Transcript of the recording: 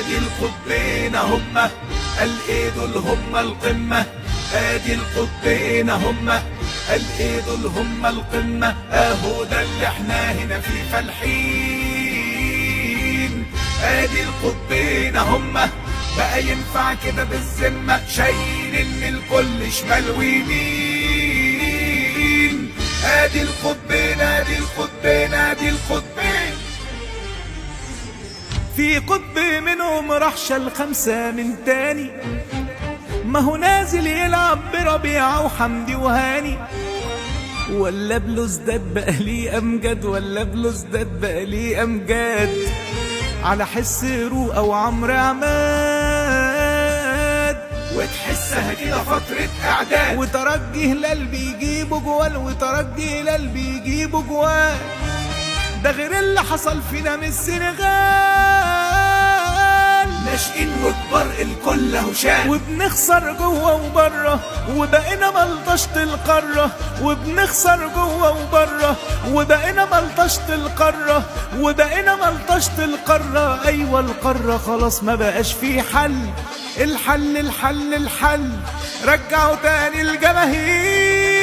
ادي القطبين هما، الايد هما القمة. ادي القطبين هما، الايد هما القمة. اهو ده اللي احنا هنا في فالحين. ادي القطبين هما، بقى ينفع كده بالذمة؟ شايلين من الكل شمال ويمين. ادي القطبين، ادي القطبين، ادي القطبين. في قطب منهم راح شال 5 من تاني، ما هو نازل يلعب بربيعة وحمدي وهاني. ولا بلوزداد بقى ليه امجد، ولا بلوزداد بقى ليه امجاد، على حس روقة وعمرو عماد. وتحسها كده فترة اعداد، وترجي هلال بيجيبوا جوال، وترجي هلال بيجيبوا جوال. ده غير اللي حصل فينا من السنغال. ناشئين وكبار الكل اهو شان، وبنخسر جوه وبره، وبقينا ملطشة القارة. وبنخسر جوه وبره، وبقينا ملطشة القارة. وبقينا ملطشة القارة. ايوه القارة خلاص ما بقاش في حل. الحل الحل الحل، رجعوا تاني الجماهير.